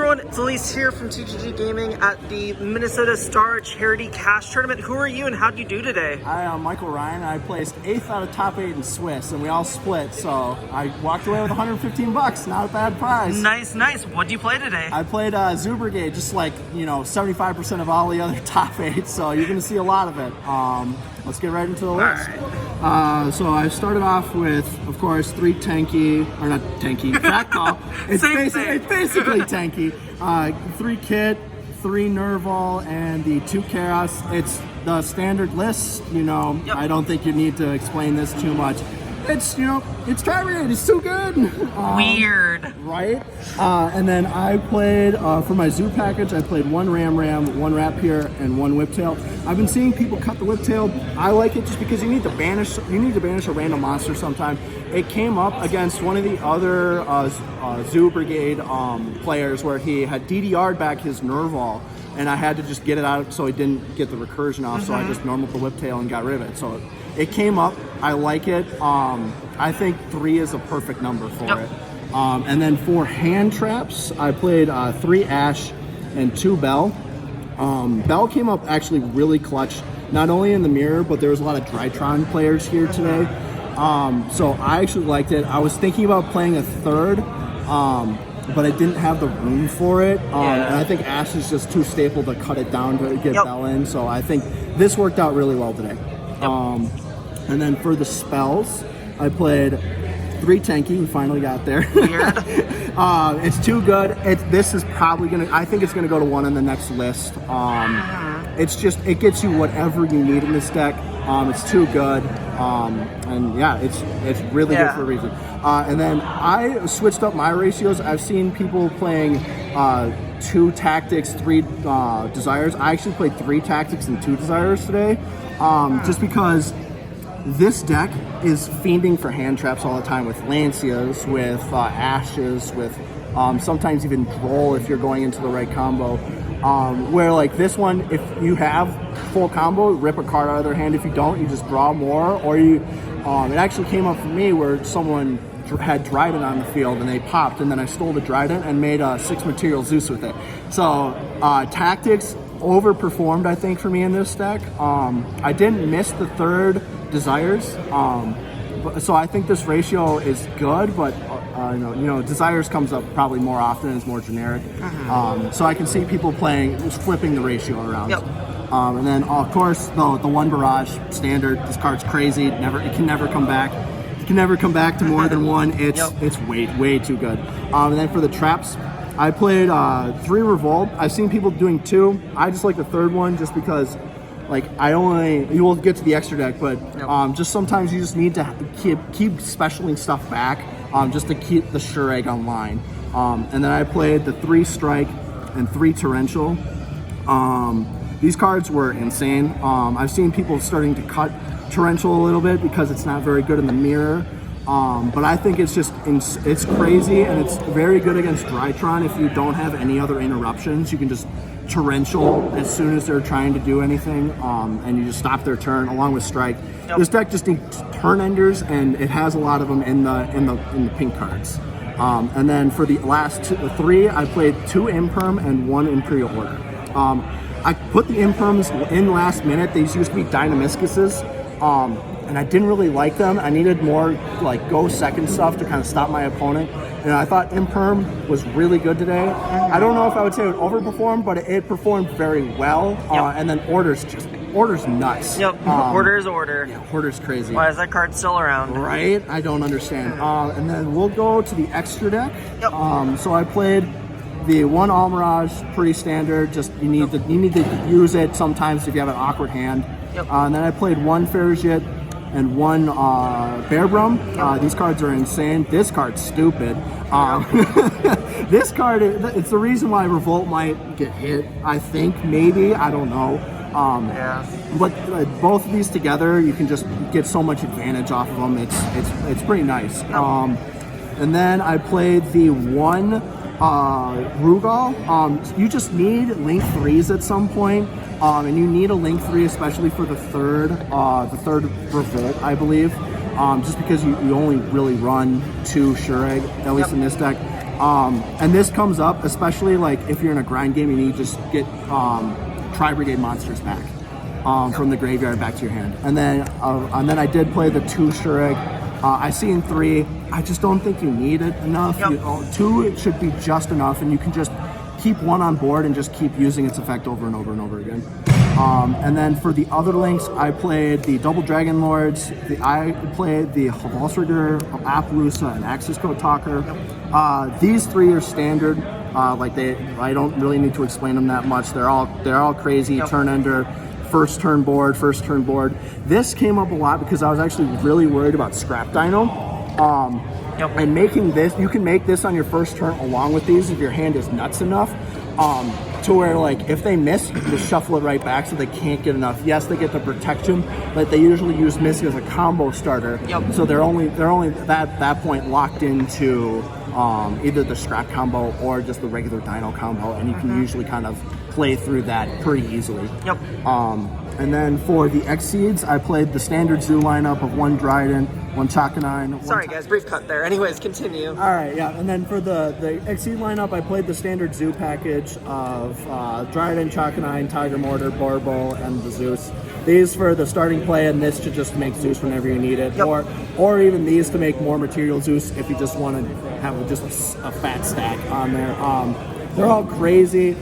everyone, it's Elise here from TGG Gaming at the Minnesota Star Charity Cash Tournament. Who are you and how do you do today? Hi, I'm Michael Ryan. I placed 8th out of top 8 in Swiss, and we all split, so I walked away with 115 bucks. Not a bad prize. Nice, nice. What do you play today? I played Zoodiac, just like, 75% of all the other top 8, so you're going to see a lot of it. Let's get right into the list. Right. So I started off with, of course, 3 tanky, or not tanky, fat call. It's basically tanky. 3 kit, 3 Nerval, and the 2 Chaos. It's the standard list, Yep. I don't think you need to explain this too much. It's, it's Tri-Brigade, it's too good. Weird. Right? And then I played, for my zoo package, I played 1 Ram, 1 Rapier, and 1 Whiptail. I've been seeing people cut the Whiptail. I like it just because you need to banish a random monster sometime. It came up against one of the other Zoo Brigade players where he had DDR'd back his Nerval, and I had to just get it out so he didn't get the recursion off, so I just normaled the Whiptail and got rid of it. So it came up. I like it. I think 3 is a perfect number for it. And then for hand traps, I played 3 Ash and 2 Bell. Bell came up actually really clutch, not only in the mirror, but there was a lot of Drytron players here today. So I actually liked it. I was thinking about playing a 3rd, but I didn't have the room for it. And I think Ash is just too staple to cut it down to get Bell in. So I think this worked out really well today. And then for the spells, I played 3 tanky. We finally got there. It's too good. This is probably I think it's gonna go to 1 on the next list. It's just, it gets you whatever you need in this deck. It's too good. And yeah, it's really good for a reason. And then I switched up my ratios. I've seen people playing 2 tactics, 3 desires. I actually played 3 tactics and 2 desires today. Just because this deck is fiending for hand traps all the time with Lancias, with Ashes, with sometimes even Droll if you're going into the right combo. Where like this one, if you have full combo, rip a card out of their hand. If you don't, you just draw more. Or you, it actually came up for me where someone had Dryden on the field and they popped, and then I stole the Dryden and made a 6 material Zeus with it. So tactics overperformed, I think, for me in this deck. I didn't miss the 3rd desires, so I think this ratio is good, but desires comes up probably more often and is more generic. So I can see people flipping the ratio around. And then of course the 1 barrage standard. This card's crazy. It can never come back. It can never come back to more than 1. It's way too good. And then for the traps, I played 3 Revolt. I've seen people doing 2. I just like the 3rd one just because, like, you will get to the extra deck, but just sometimes you just need to keep specialing stuff back just to keep the sure egg online. And then I played the 3 Strike and 3 Torrential. These cards were insane. I've seen people starting to cut Torrential a little bit because it's not very good in the mirror. But I think it's crazy, and it's very good against Drytron. If you don't have any other interruptions, you can just Torrential as soon as they're trying to do anything, and you just stop their turn along with Strike. This deck just needs turn enders, and it has a lot of them in the pink cards. And then for the last 3, I played 2 Imperm and 1 Imperial Order. I put the Imperms in last minute. These used to be Dynamiscuses. And I didn't really like them. I needed more like go second stuff to kind of stop my opponent. And I thought Imperm was really good today. I don't know if I would say it would overperform, but it performed very well. And then Order's nuts. Order's Order. Yeah, Order's crazy. Why is that card still around? Right? I don't understand. And then we'll go to the extra deck. So I played the 1 Almirage, pretty standard. Just you need to use it sometimes if you have an awkward hand. And then I played 1 Ferrigit and 1 Bearbrum. These cards are insane. This card's stupid. This card, it's the reason why Revolt might get hit, I think, maybe. I don't know. But both of these together, you can just get so much advantage off of them. It's pretty nice. And then I played the 1 Rugal. You just need link 3s at some point. And you need a link 3, especially for the third Revolt, I believe. Just because you only really run 2 Shureg, at least in this deck. And this comes up, especially like if you're in a grind game and you just get Tri-Brigade monsters back from the graveyard back to your hand. And then I did play the 2 Shurik. I seen 3. I just don't think you need it enough. 2 it should be just enough, and you can just keep 1 on board and just keep using its effect over and over and over again. And then for the other links, I played the Double Dragon Lords. I played the Hvalsrygr, Appaloosa, and Axis Code Talker. These 3 are standard. I don't really need to explain them that much. They're all crazy. Turn ender, first turn board. This came up a lot because I was actually really worried about Scrap Dino. And making this, you can make this on your first turn along with these if your hand is nuts enough. To where like if they miss, you can just shuffle it right back so they can't get enough. Yes, they get the protection, but they usually use Miss as a combo starter. So they're only at that point locked into either the scrap combo or just the regular Dino combo, and you can usually kind of play through that pretty easily. And then for the X-Seeds, I played the standard zoo lineup of 1 Dryden, 1 Chakanine. Sorry guys, brief cut there. Anyways, continue. Alright, yeah. And then for the X-Seed lineup, I played the standard zoo package of Dryden, Chakanine, Tiger Mortar, Borbo, and the Zeus. These for the starting play, and this to just make Zeus whenever you need it. Or even these to make more material Zeus if you just want to have just a fat stack on there. They're all crazy.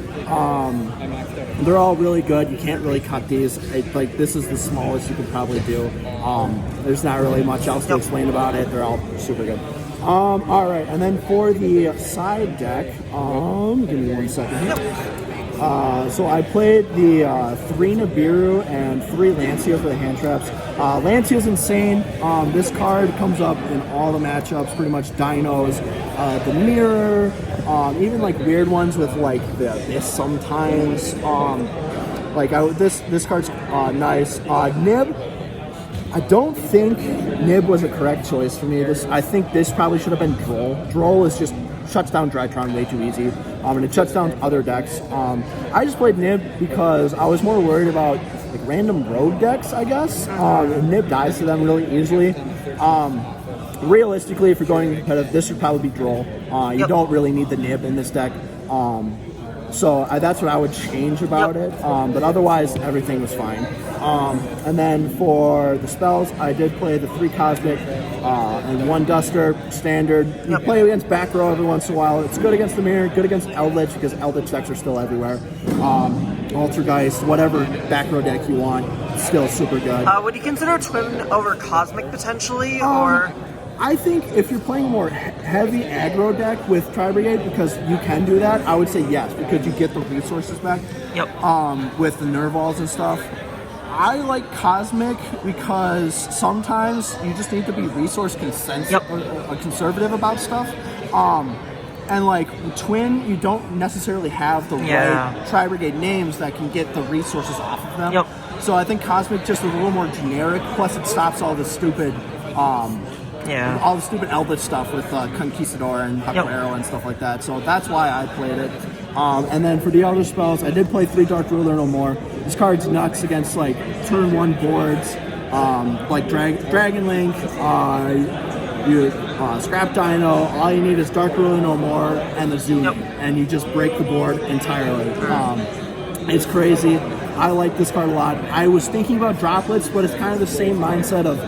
They're all really good. You can't really cut these. Like this is the smallest you could probably do. There's not really much else to explain about it. They're all super good. All right, and then for the side deck, give me 1 second here. So I played the 3 Nibiru and 3 Lancia for the hand traps. Lancia's insane. This card comes up in all the matchups, pretty much dinos, the mirror, even like weird ones with like the abyss sometimes. This card's nice. Nib, I don't think Nib was a correct choice for me. I think this probably should have been Droll. Droll is just shuts down Drytron way too easy, and it shuts down other decks. I just played Nib because I was more worried about like random road decks, I guess. And Nib dies to them really easily. Realistically, if you're going competitive, this should probably be Droll. You don't really need the Nib in this deck. So that's what I would change about it. But otherwise, everything was fine. And then for the spells, I did play the 3 Cosmic and 1 Duster, standard. You play against back row every once in a while. It's good against the mirror, good against Eldritch, because Eldritch decks are still everywhere. Altergeist, whatever back row deck you want, still super good. Would you consider Twin over Cosmic potentially, or...? I think if you're playing a more heavy aggro deck with Tri-Brigade, because you can do that, I would say yes, because you get the resources back with the Nervals and stuff. I like Cosmic because sometimes you just need to be resource conservative about stuff. And like Twin, you don't necessarily have the right Tri-Brigade names that can get the resources off of them. So I think Cosmic just is a little more generic, plus it stops all the stupid all the stupid Eldritch stuff with Conquistador and Arrow and stuff like that. So that's why I played it. And then for the other spells, I did play 3 Dark Ruler No More. This card's nuts against like turn 1 boards, like Dragon Link, Scrap Dino. All you need is Dark Ruler No More and the Zoom, and you just break the board entirely. It's crazy. I like this card a lot. I was thinking about Droplets, but it's kind of the same mindset of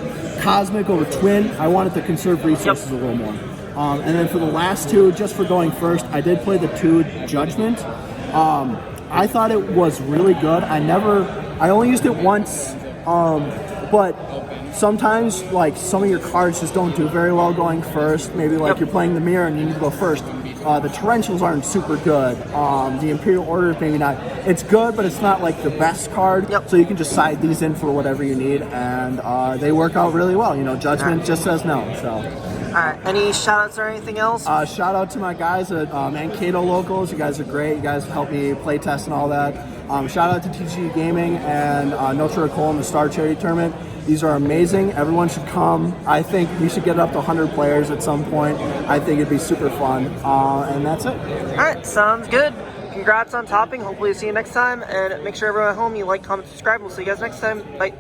Cosmic over Twin. I wanted to conserve resources a little more. And then for the last 2, just for going first, I did play the 2 Judgment. I thought it was really good. I only used it once, but sometimes like some of your cards just don't do very well going first. Maybe like you're playing the mirror and you need to go first. The Torrentials aren't super good. The Imperial Order is maybe not. It's good, but it's not like the best card. So you can just side these in for whatever you need, and they work out really well. You know, Judgment just says no. So. Alright, any shout outs or anything else? Shout out to my guys at Mankato Locals. You guys are great. You guys helped me play test and all that. Shout out to TG Gaming and Notre Cole in the Star Charity Tournament. These are amazing. Everyone should come. I think we should get it up to 100 players at some point. I think it'd be super fun. And that's it. Alright, sounds good. Congrats on topping. Hopefully see you next time. And make sure everyone at home, you like, comment, subscribe. We'll see you guys next time. Bye.